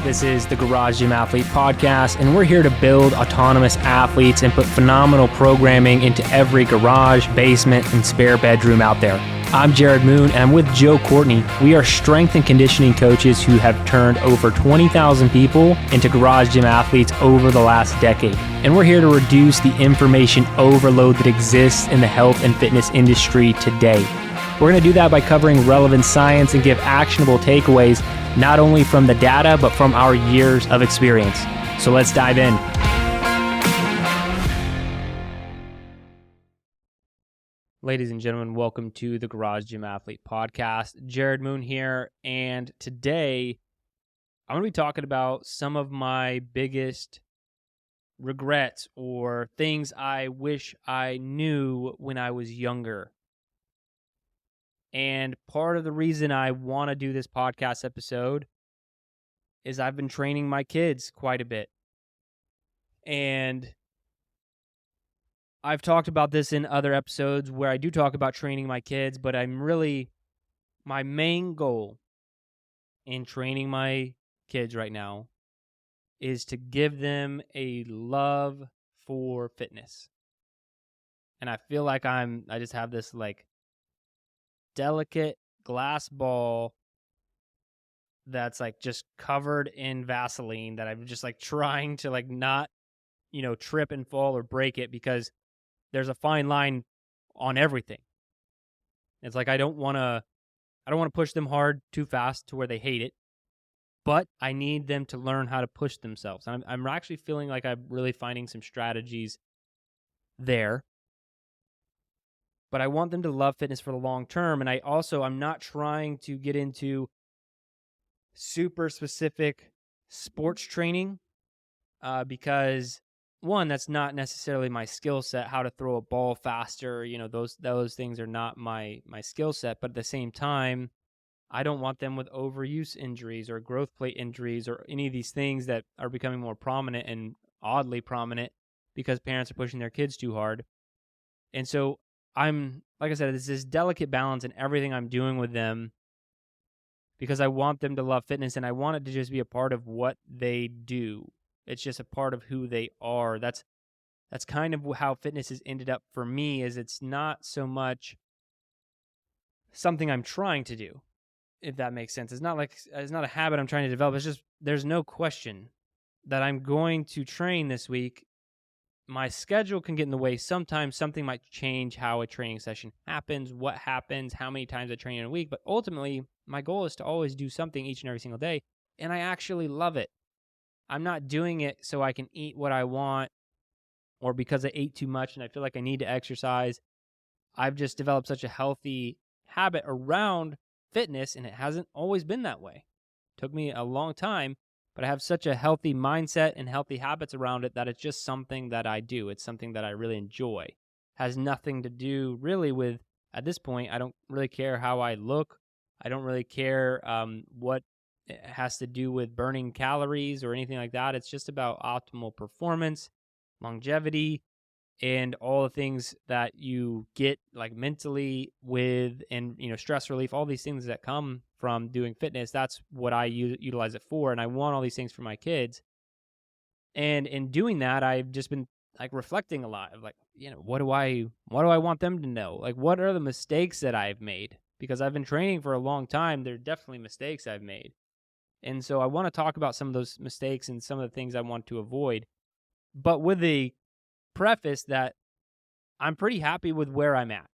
This is the Garage Gym Athlete Podcast, and we're here to build autonomous athletes and put phenomenal programming into every garage, basement, and spare bedroom out there. I'm Jerred Moon, and I'm with Joe Courtney. We are strength and conditioning coaches who have turned over 20,000 people into garage gym athletes over the last decade. And we're here to reduce the information overload that exists in the health and fitness industry today. We're going to do that by covering relevant science and give actionable takeaways, not only from the data, but from our years of experience. So let's dive in. Ladies and gentlemen, welcome to the Garage Gym Athlete Podcast. Jerred Moon here, and today I'm going to be talking about some of my biggest regrets or things I wish I knew when I was younger. And part of the reason I want to do this podcast episode is I've been training my kids quite a bit. And I've talked about this in other episodes where I do talk about training my kids, but my main goal in training my kids right now is to give them a love for fitness. And I feel like I just have this delicate glass ball that's just covered in Vaseline that I'm just trying to not, trip and fall or break it, because there's a fine line on everything. It's I don't want to push them hard too fast to where they hate it, but I need them to learn how to push themselves. And I'm actually feeling like I'm really finding some strategies there. But I want them to love fitness for the long term. And I'm not trying to get into super specific sports training because, one, that's not necessarily my skill set. How to throw a ball faster, those things are not my skill set. But at the same time, I don't want them with overuse injuries or growth plate injuries or any of these things that are becoming more prominent and oddly prominent because parents are pushing their kids too hard. And so like I said, it's this delicate balance in everything I'm doing with them, because I want them to love fitness and I want it to just be a part of what they do. It's just a part of who they are. That's kind of how fitness has ended up for me, is it's not so much something I'm trying to do, if that makes sense. It's not a habit I'm trying to develop. It's just, there's no question that I'm going to train this week. My schedule can get in the way. Sometimes something might change how a training session happens, what happens, how many times I train in a week. But ultimately, my goal is to always do something each and every single day. And I actually love it. I'm not doing it so I can eat what I want or because I ate too much and I feel like I need to exercise. I've just developed such a healthy habit around fitness, and it hasn't always been that way. It took me a long time. But I have such a healthy mindset and healthy habits around it that it's just something that I do. It's something that I really enjoy. It has nothing to do really with, at this point, I don't really care how I look. I don't really care what it has to do with burning calories or anything like that. It's just about optimal performance, longevity, and all the things that you get mentally with, and stress relief, all these things that come from doing fitness. That's what I utilize it for, and I want all these things for my kids. And in doing that, I've just been reflecting a lot of what do I want them to know? What are the mistakes that I've made? Because I've been training for a long time, there are definitely mistakes I've made. And so I want to talk about some of those mistakes and some of the things I want to avoid, but with the preface that I'm pretty happy with where I'm at.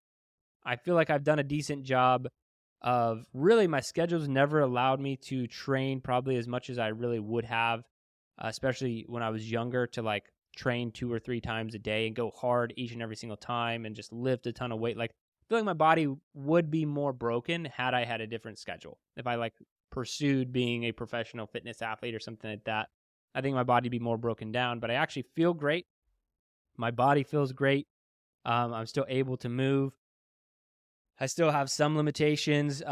I feel like I've done a decent job of, really, my schedule's never allowed me to train probably as much as I really would have, especially when I was younger, to train 2 or 3 times a day and go hard each and every single time and just lift a ton of weight. I feel like my body would be more broken had I had a different schedule. If I pursued being a professional fitness athlete or something like that, I think my body would be more broken down. But I actually feel great. My body feels great. I'm still able to move. I still have some limitations,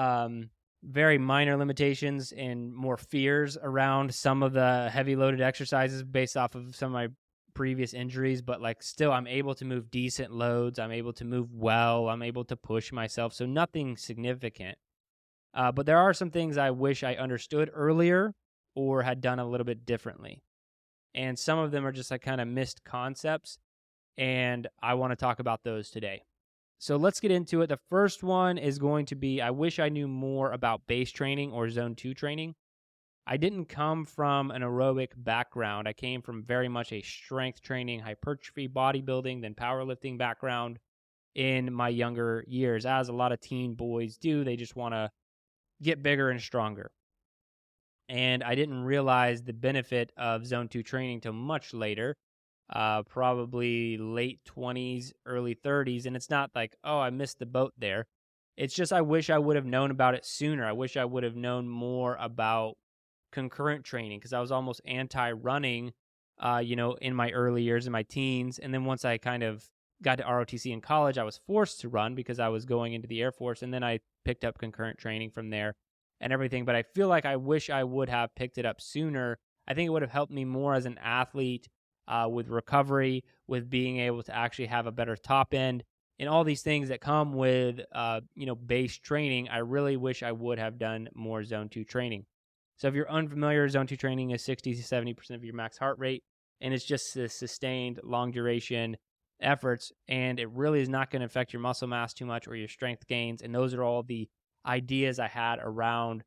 very minor limitations and more fears around some of the heavy loaded exercises based off of some of my previous injuries. But still, I'm able to move decent loads. I'm able to move well. I'm able to push myself. So nothing significant. But there are some things I wish I understood earlier or had done a little bit differently. And some of them are just like kind of missed concepts. And I want to talk about those today. So let's get into it. The first one is going to be I wish I knew more about base training or zone 2 training. I didn't come from an aerobic background. I came from very much a strength training, hypertrophy, bodybuilding, then powerlifting background in my younger years, as a lot of teen boys do. They just want to get bigger and stronger. And I didn't realize the benefit of zone 2 training till much later, probably late 20s, early 30s. And it's not like, oh, I missed the boat there. It's just I wish I would have known about it sooner. I wish I would have known more about concurrent training, because I was almost anti-running, in my early years, in my teens. And then once I kind of got to ROTC in college, I was forced to run because I was going into the Air Force. And then I picked up concurrent training from there and everything. But I feel like I wish I would have picked it up sooner. I think it would have helped me more as an athlete, with recovery, with being able to actually have a better top end, and all these things that come with, base training. I really wish I would have done more zone 2 training. So if you're unfamiliar, zone 2 training is 60 to 70% of your max heart rate, and it's just the sustained long duration efforts, and it really is not going to affect your muscle mass too much or your strength gains. And those are all the ideas I had around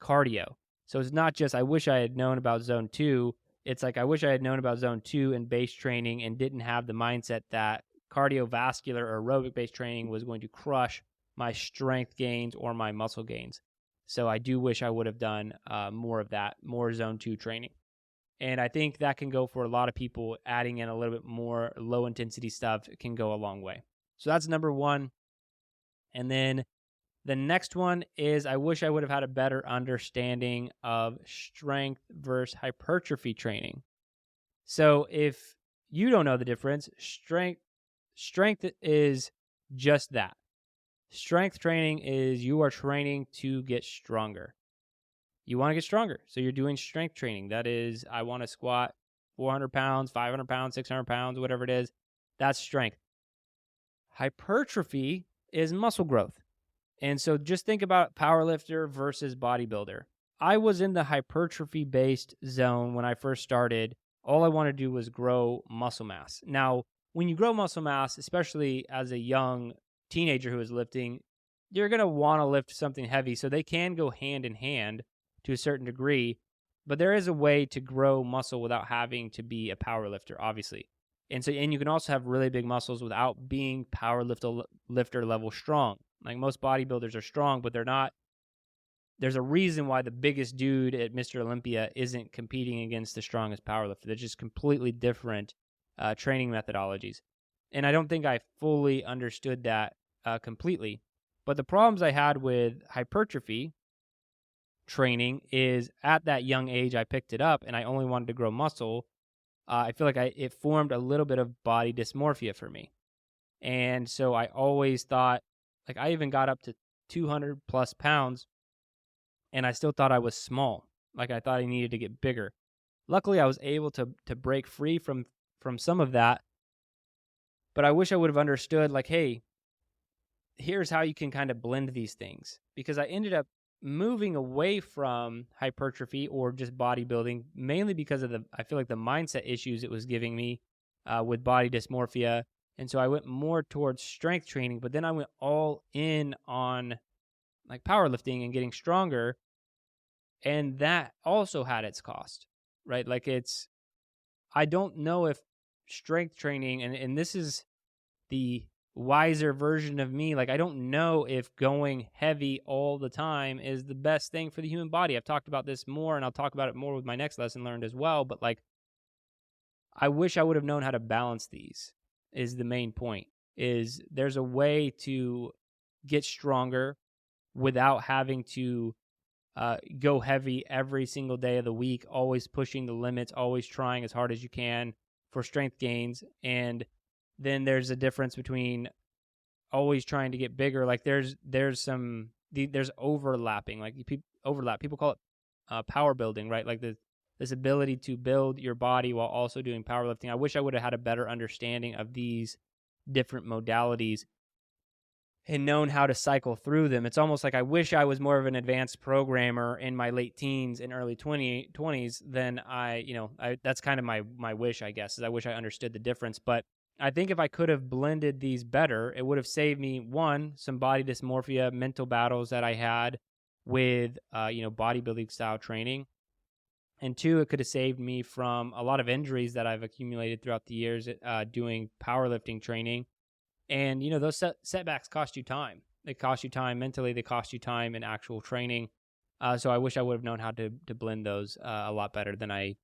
cardio. So it's not just I wish I had known about zone 2. It's like I wish I had known about zone 2 and base training and didn't have the mindset that cardiovascular or aerobic based training was going to crush my strength gains or my muscle gains. So I do wish I would have done more of that, more zone 2 training. And I think that can go for a lot of people. Adding in a little bit more low intensity stuff can go a long way. So that's number one. And then the next one is I wish I would have had a better understanding of strength versus hypertrophy training. So if you don't know the difference, strength is just that. Strength training is you are training to get stronger. You want to get stronger, so you're doing strength training. That is, I want to squat 400 pounds, 500 pounds, 600 pounds, whatever it is. That's strength. Hypertrophy is muscle growth. And so just think about powerlifter versus bodybuilder. I was in the hypertrophy-based zone when I first started. All I wanted to do was grow muscle mass. Now, when you grow muscle mass, especially as a young teenager who is lifting, you're going to want to lift something heavy. So they can go hand in hand to a certain degree, but there is a way to grow muscle without having to be a power lifter, obviously. And you can also have really big muscles without being power lifter level strong. Like most bodybuilders are strong, but they're not. There's a reason why the biggest dude at Mr. Olympia isn't competing against the strongest powerlifter. They're just completely different training methodologies. And I don't think I fully understood that completely. But the problems I had with hypertrophy training is at that young age I picked it up and I only wanted to grow muscle. I feel like it formed a little bit of body dysmorphia for me. And so I always thought, like I even got up to 200 plus pounds and I still thought I was small. Like I thought I needed to get bigger. Luckily I was able to break free from some of that. But I wish I would have understood, like, hey, here's how you can kind of blend these things. Because I ended up moving away from hypertrophy or just bodybuilding, mainly because of I feel like the mindset issues it was giving me with body dysmorphia. And so I went more towards strength training, but then I went all in on like powerlifting and getting stronger. And that also had its cost, right? Like I don't know if strength training, and this is the wiser version of me, like I don't know if going heavy all the time is the best thing for the human body. I've talked about this more, and I'll talk about it more with my next lesson learned as well, but like I wish I would have known how to balance these is the main point. Is there's a way to get stronger without having to go heavy every single day of the week, always pushing the limits, always trying as hard as you can for strength gains. And then there's a difference between always trying to get bigger. Like there's overlapping, like overlap. People call it power building, right? Like this ability to build your body while also doing powerlifting. I wish I would have had a better understanding of these different modalities. and known how to cycle through them. It's almost like I wish I was more of an advanced programmer in my late teens and early 20s than that's kind of my wish, I guess, is I wish I understood the difference. But I think if I could have blended these better, it would have saved me, one, some body dysmorphia, mental battles that I had with, bodybuilding style training. And two, it could have saved me from a lot of injuries that I've accumulated throughout the years doing powerlifting training. And, those setbacks cost you time. They cost you time mentally. They cost you time in actual training. So I wish I would have known how to blend those a lot better than I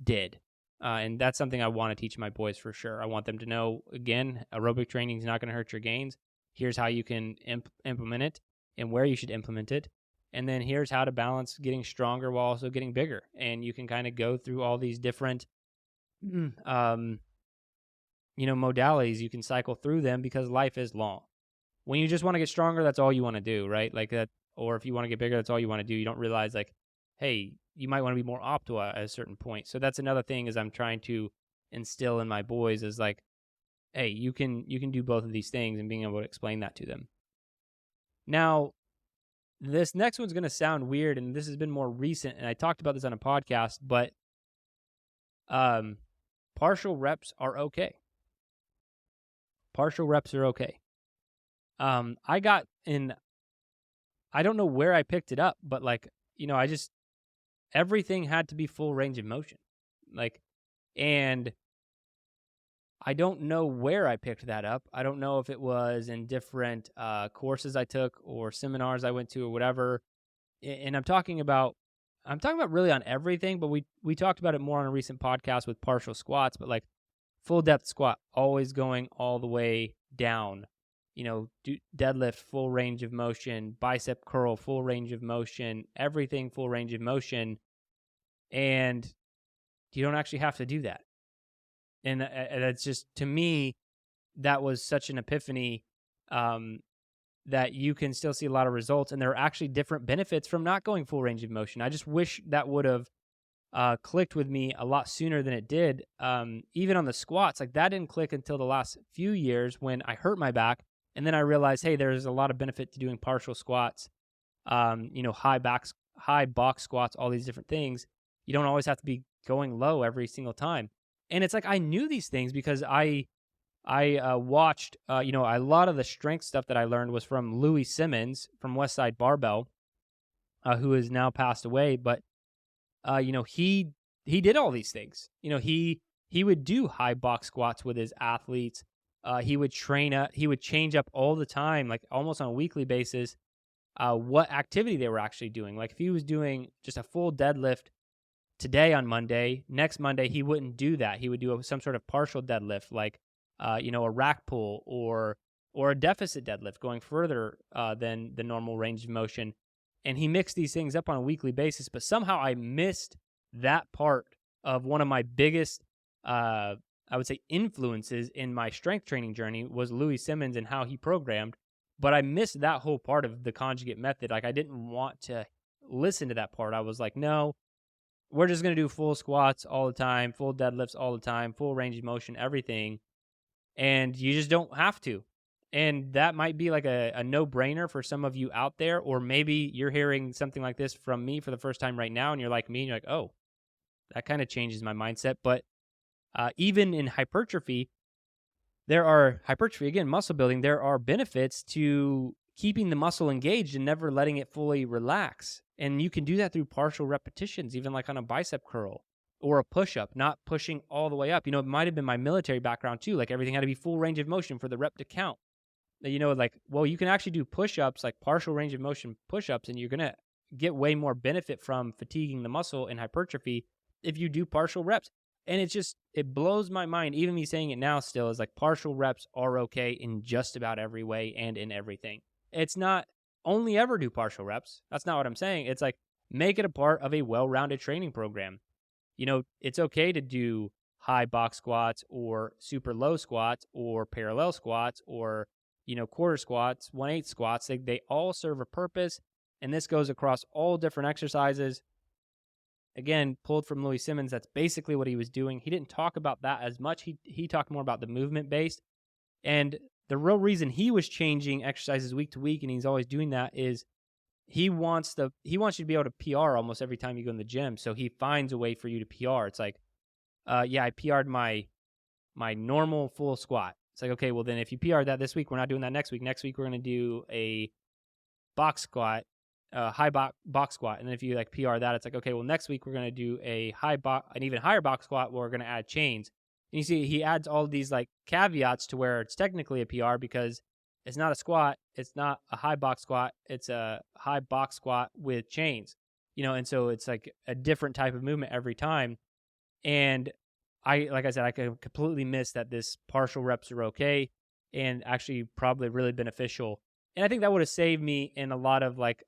did. And that's something I want to teach my boys for sure. I want them to know, again, aerobic training is not going to hurt your gains. Here's how you can implement it and where you should implement it. And then here's how to balance getting stronger while also getting bigger. And you can kind of go through all these different modalities. You can cycle through them because life is long. When you just want to get stronger, that's all you want to do, right? Like that. Or if you want to get bigger, that's all you want to do. You don't realize, like, hey, you might want to be more optimal at a certain point. So that's another thing is I'm trying to instill in my boys is like, hey, you can do both of these things, and being able to explain that to them. Now, this next one's going to sound weird, and this has been more recent, and I talked about this on a podcast, but partial reps are okay. Partial reps are okay. I got in, I don't know where I picked it up, but everything had to be full range of motion. And I don't know where I picked that up. I don't know if it was in different courses I took or seminars I went to or whatever. And I'm talking about really on everything, but we talked about it more on a recent podcast with partial squats, but like full depth squat, always going all the way down. Deadlift, full range of motion, bicep curl, full range of motion, everything full range of motion. And you don't actually have to do that. And that's just, to me, that was such an epiphany that you can still see a lot of results. And there are actually different benefits from not going full range of motion. I just wish that would have clicked with me a lot sooner than it did. Even on the squats, like that didn't click until the last few years when I hurt my back. And then I realized, hey, there's a lot of benefit to doing partial squats, high box squats, all these different things. You don't always have to be going low every single time. And it's like I knew these things because I watched, a lot of the strength stuff that I learned was from Louis Simmons from Westside Barbell, who has now passed away. But, he did all these things. He would do high box squats with his athletes. He would change up all the time, like almost on a weekly basis, what activity they were actually doing. Like if he was doing just a full deadlift today on Monday, next Monday, he wouldn't do that. He would do some sort of partial deadlift, like, a rack pull or a deficit deadlift going further than the normal range of motion. And he mixed these things up on a weekly basis, but somehow I missed that part of one of my biggest, I would say, influences in my strength training journey was Louis Simmons and how he programmed. But I missed that whole part of the conjugate method. Like I didn't want to listen to that part. I was like, no, we're just going to do full squats all the time, full deadlifts all the time, full range of motion, everything. And you just don't have to. And that might be like a no-brainer for some of you out there, or maybe you're hearing something like this from me for the first time right now, and you're like me, and you're like, oh, that kind of changes my mindset. But even in hypertrophy, again, muscle building, there are benefits to keeping the muscle engaged and never letting it fully relax. And you can do that through partial repetitions, even like on a bicep curl or a push-up, not pushing all the way up. It might have been my military background too. Like everything had to be full range of motion for the rep to count. You can actually do push-ups, like partial range of motion push-ups, and you're going to get way more benefit from fatiguing the muscle in hypertrophy if you do partial reps. And it blows my mind. Even me saying it now still is like partial reps are okay in just about every way and in everything. It's not only ever do partial reps. That's not what I'm saying. It's like make it a part of a well-rounded training program. It's okay to do high box squats or super low squats or parallel squats or, quarter squats, 1/8 squats. They all serve a purpose. And this goes across all different exercises. Again, pulled from Louis Simmons, that's basically what he was doing. He didn't talk about that as much. He talked more about the movement based. And the real reason he was changing exercises week to week, and he's always doing that, is he wants you to be able to PR almost every time you go in the gym. So he finds a way for you to PR. It's like, yeah, I PR'd my normal full squat. It's like, okay, well then if you PR'd that this week, we're not doing that next week. Next week we're going to do a box squat, high box squat. And then if you like PR that, it's like, okay, well next week we're going to do an even higher box squat where we're going to add chains. And you see he adds all these like caveats to where it's technically a PR because it's not a squat, it's not a high box squat, it's a high box squat with chains. And so it's like a different type of movement every time. And like I said, I could completely miss that this partial reps are okay and actually probably really beneficial. And I think that would have saved me in a lot of like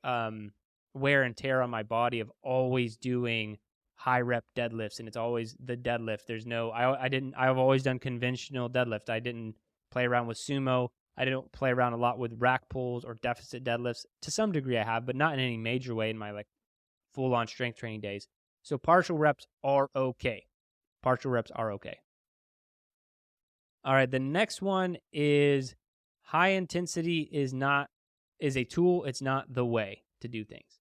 wear and tear on my body of always doing high rep deadlifts, and it's always the deadlift. There's no I've always done conventional deadlift. I didn't play around with sumo. I didn't play around a lot with rack pulls or deficit deadlifts. To some degree I have, but not in any major way in my like full on strength training days. So partial reps are okay. Partial reps are okay. All right, the next one is high intensity is a tool, it's not the way to do things.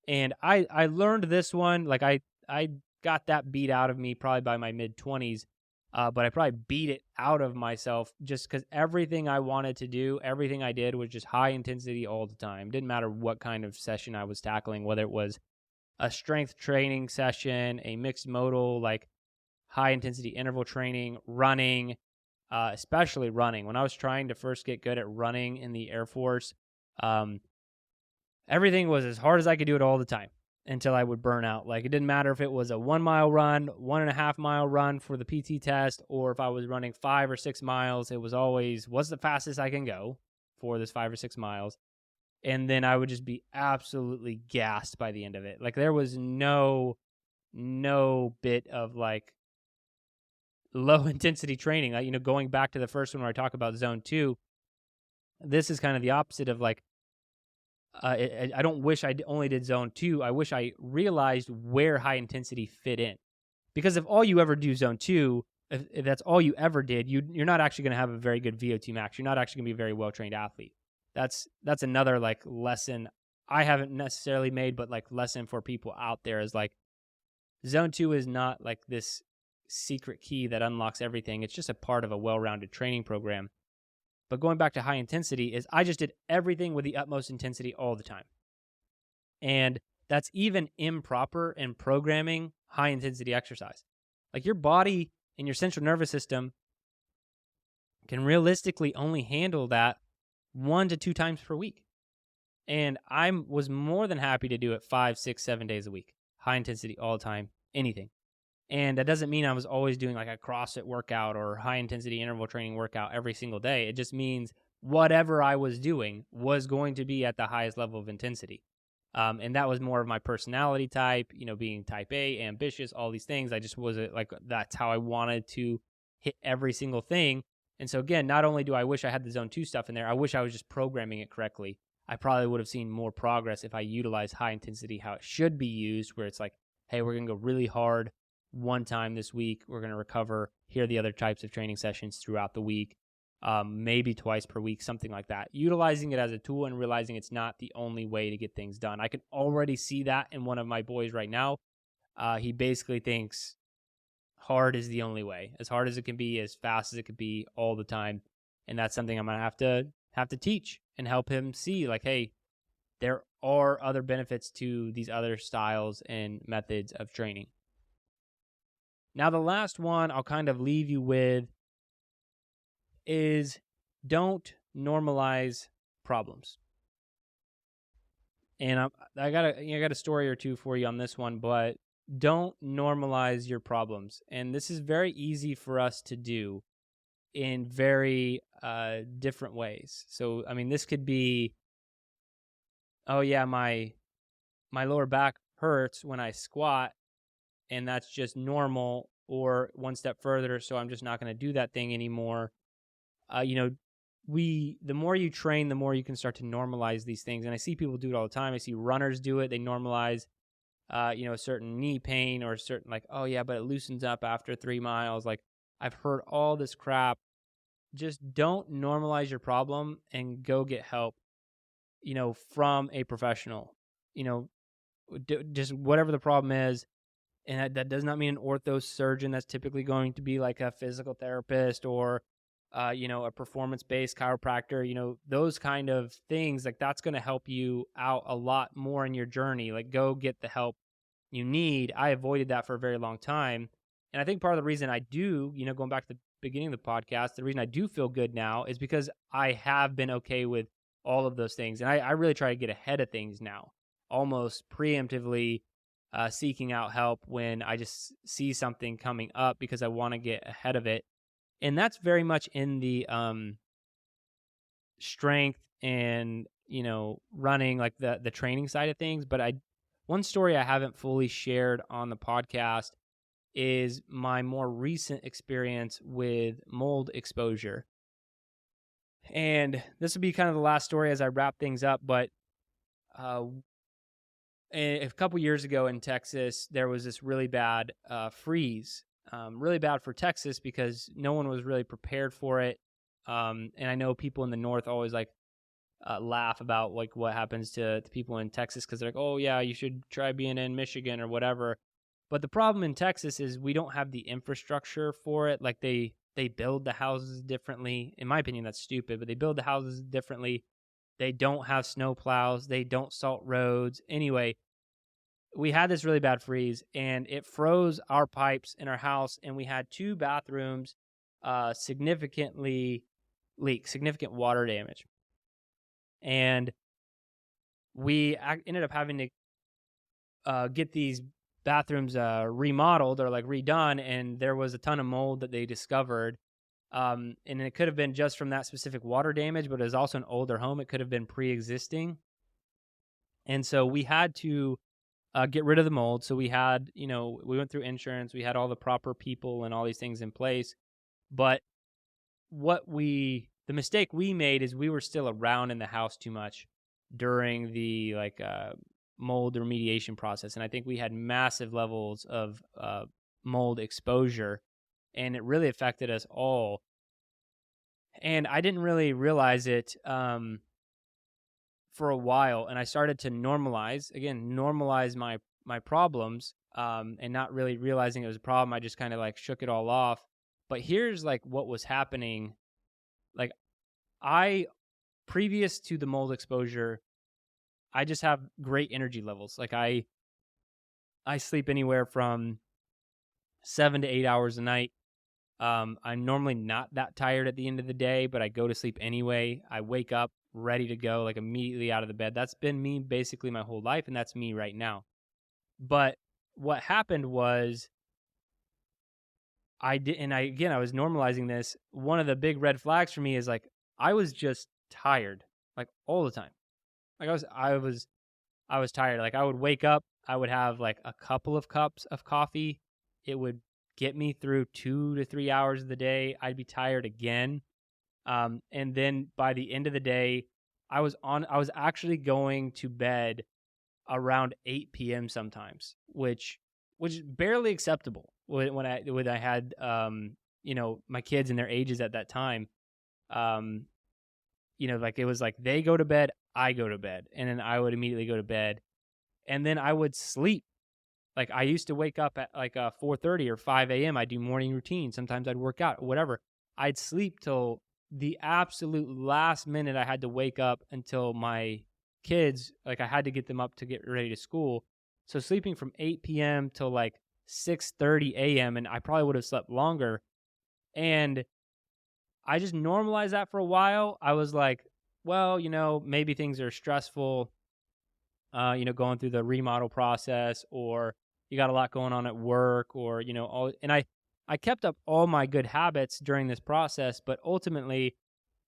And I learned this one, like I got that beat out of me probably by my mid-20s, but I probably beat it out of myself just because everything I wanted to do, everything I did was just high intensity all the time. Didn't matter what kind of session I was tackling, whether it was a strength training session, a mixed modal, like high intensity interval training, running, especially running. When I was trying to first get good at running in the Air Force, everything was as hard as I could do it all the time until I would burn out. Like it didn't matter if it was a 1 mile run, 1.5 mile run for the PT test, or if I was running 5 or 6 miles, it was always, what's the fastest I can go for this 5 or 6 miles? And then I would just be absolutely gassed by the end of it. Like there was no bit of like low intensity training. Going back to the first one where I talk about zone 2, this is kind of the opposite of like, I don't wish I only did zone 2. I wish I realized where high intensity fit in. Because if all you ever do zone 2, if that's all you ever did, you're not actually going to have a very good VO2 max. You're not actually going to be a very well-trained athlete. That's another like lesson I haven't necessarily made, but like lesson for people out there is like zone 2 is not like this secret key that unlocks everything. It's just a part of a well-rounded training program. But going back to high intensity is I just did everything with the utmost intensity all the time. And that's even improper in programming high intensity exercise. Like your body and your central nervous system can realistically only handle that 1 to 2 times per week. And I was more than happy to do it 5, 6, 7 days a week. High intensity all the time, anything. And that doesn't mean I was always doing like a CrossFit workout or high intensity interval training workout every single day. It just means whatever I was doing was going to be at the highest level of intensity. And that was more of my personality type, being type A, ambitious, all these things. I just wasn't like, that's how I wanted to hit every single thing. And so again, not only do I wish I had the zone 2 stuff in there, I wish I was just programming it correctly. I probably would have seen more progress if I utilized high intensity how it should be used, where it's like, hey, we're going to go really hard one time this week. We're going to recover. Here are the other types of training sessions throughout the week, maybe twice per week, something like that. Utilizing it as a tool and realizing it's not the only way to get things done. I can already see that in one of my boys right now. He basically thinks hard is the only way, as hard as it can be, as fast as it could be all the time. And that's something I'm going to have to teach and help him see, like, hey, there are other benefits to these other styles and methods of training. Now, the last one I'll kind of leave you with is don't normalize problems. And I got a story or two for you on this one, but don't normalize your problems. And this is very easy for us to do in very different ways. So, I mean, this could be, oh yeah, my lower back hurts when I squat, and that's just normal, or one step further, so I'm just not going to do that thing anymore. The more you train, the more you can start to normalize these things. And I see people do it all the time. I see runners do it. They normalize, a certain knee pain or a certain like, oh yeah, but it loosens up after 3 miles. Like I've heard all this crap just don't normalize your problem and go get help, from a professional, you know, just whatever the problem is. And that does not mean an ortho surgeon. That's typically going to be like a physical therapist or, a performance-based chiropractor, those kind of things. Like that's going to help you out a lot more in your journey. Like go get the help you need. I avoided that for a very long time. And I think part of the reason I do, going back to the beginning of the podcast, the reason I do feel good now is because I have been okay with all of those things. And I really try to get ahead of things now, almost preemptively seeking out help when I just see something coming up because I want to get ahead of it. And that's very much in the strength and, running, like the training side of things. But one story I haven't fully shared on the podcast is my more recent experience with mold exposure. And this will be kind of the last story as I wrap things up. But a couple years ago in Texas, there was this really bad freeze. Really bad for Texas because no one was really prepared for it. And I know people in the north always laugh about like what happens to people in Texas because they're like, oh yeah, you should try being in Michigan or whatever. But the problem in Texas is we don't have the infrastructure for it. Like they build the houses differently. In my opinion, that's stupid, but they build the houses differently. They don't have snow plows. They don't salt roads. Anyway, we had this really bad freeze and it froze our pipes in our house, and we had 2 bathrooms significantly leak, significant water damage. And we ended up having to get these bathrooms remodeled or like redone, and there was a ton of mold that they discovered. And it could have been just from that specific water damage, but it was also an older home. It could have been pre-existing. And so we had to get rid of the mold. So we had, we went through insurance, we had all the proper people and all these things in place. But the mistake we made is we were still around in the house too much during the mold remediation process. And I think we had massive levels of mold exposure, and it really affected us all. And I didn't really realize it for a while, and I started to normalize my problems, and not really realizing it was a problem. I just kind of like shook it all off. But here's like what was happening. Like previous to the mold exposure, I just have great energy levels. Like I sleep anywhere from 7 to 8 hours a night. I'm normally not that tired at the end of the day, but I go to sleep anyway. I wake up ready to go, like immediately out of the bed. That's been me basically my whole life, and that's me right now. But what happened was I was normalizing this. One of the big red flags for me is like I was just tired, like all the time. Like I was tired. Like I would wake up, I would have like a couple of cups of coffee. It would get me through 2 to 3 hours of the day. I'd be tired again. And then by the end of the day, I was actually going to bed around 8 p.m. sometimes, which is barely acceptable when I had my kids and their ages at that time. Like it was like they go to bed, I go to bed, and then I would immediately go to bed, and then I would sleep. Like I used to wake up at like 4:30 or 5 a.m. I'd do morning routine. Sometimes I'd work out, whatever. I'd sleep till the absolute last minute. I had to wake up until my kids, like I had to get them up to get ready to school. So sleeping from 8 p.m. till like 6:30 a.m. and I probably would have slept longer. And I just normalized that for a while. I was like, well, maybe things are stressful, going through the remodel process, or you got a lot going on at work, or, and I kept up all my good habits during this process, but ultimately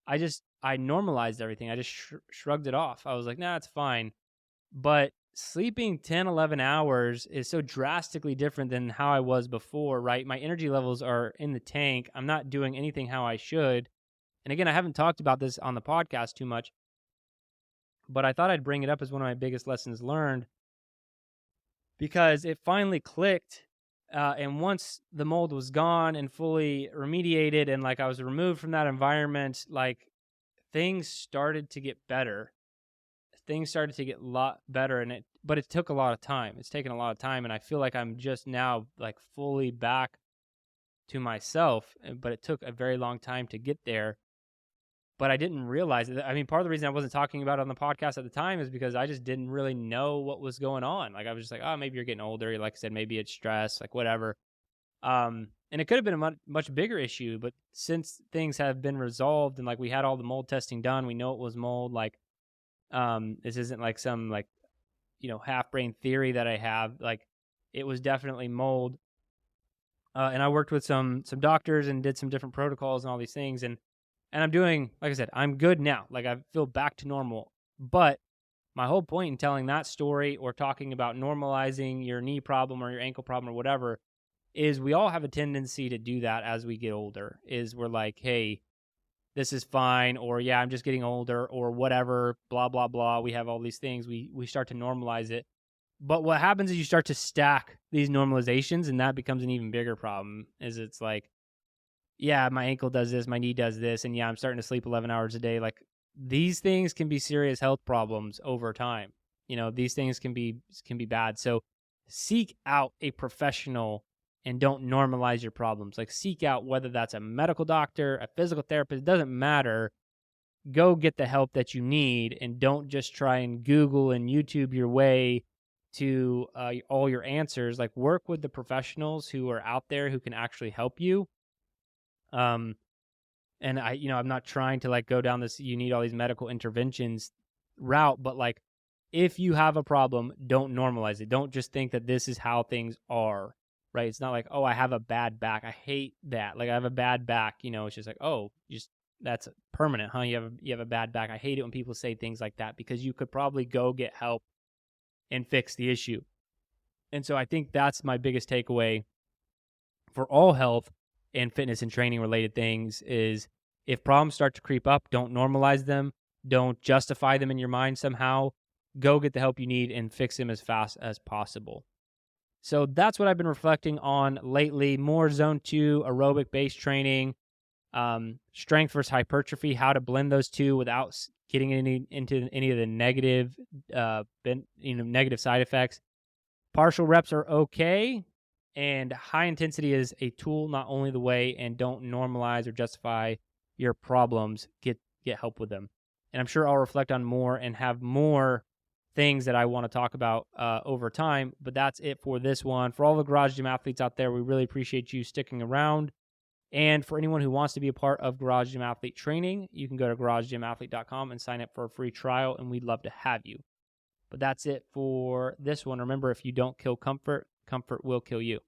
I normalized everything. I just shrugged it off. I was like, nah, it's fine. But sleeping 10, 11 hours is so drastically different than how I was before, right? My energy levels are in the tank. I'm not doing anything how I should. And again, I haven't talked about this on the podcast too much, but I thought I'd bring it up as one of my biggest lessons learned, because it finally clicked And once the mold was gone and fully remediated, and like I was removed from that environment, like things started to get better. Things started to get a lot better, but it took a lot of time. It's taken a lot of time, and I feel like I'm just now like fully back to myself. But it took a very long time to get there. But I didn't realize it. I mean, part of the reason I wasn't talking about it on the podcast at the time is because I just didn't really know what was going on. Like I was just like, oh, maybe you're getting older. Like I said, maybe it's stress, like whatever. And it could have been a much bigger issue, but since things have been resolved and like we had all the mold testing done, we know it was mold. Like, this isn't like some like, half brain theory that I have. Like, it was definitely mold. And I worked with some doctors and did some different protocols and all these things. And I'm doing, like I said, I'm good now. Like I feel back to normal. But my whole point in telling that story or talking about normalizing your knee problem or your ankle problem or whatever is we all have a tendency to do that as we get older. Is we're like, hey, this is fine, or yeah, I'm just getting older, or whatever, blah, blah, blah. We have all these things. We start to normalize it. But what happens is you start to stack these normalizations, and that becomes an even bigger problem. Is it's like, yeah, my ankle does this, my knee does this, and yeah, I'm starting to sleep 11 hours a day. Like, these things can be serious health problems over time. These things can be bad. So seek out a professional and don't normalize your problems. Like, seek out, whether that's a medical doctor, a physical therapist, it doesn't matter. Go get the help that you need, and don't just try and Google and YouTube your way to all your answers. Like, work with the professionals who are out there who can actually help you. And I'm not trying to like go down this, you need all these medical interventions route, but like, if you have a problem, don't normalize it. Don't just think that this is how things are, right? It's not like, oh, I have a bad back. I hate that. Like, I have a bad back, it's just like, oh, that's permanent, huh? You have a bad back. I hate it when people say things like that, because you could probably go get help and fix the issue. And so I think that's my biggest takeaway for all health and fitness and training related things is, if problems start to creep up, don't normalize them. Don't justify them in your mind somehow. Go get the help you need and fix them as fast as possible. So that's what I've been reflecting on lately. More zone 2 aerobic based training, strength versus hypertrophy, how to blend those two without getting into any of the negative, negative side effects. Partial reps are okay. And high intensity is a tool, not only the way. And don't normalize or justify your problems. Get help with them. And I'm sure I'll reflect on more and have more things that I want to talk about over time. But that's it for this one. For all the Garage Gym athletes out there, we really appreciate you sticking around. And for anyone who wants to be a part of Garage Gym Athlete training, you can go to garagegymathlete.com and sign up for a free trial, and we'd love to have you. But that's it for this one. Remember, if you don't kill comfort, comfort will kill you.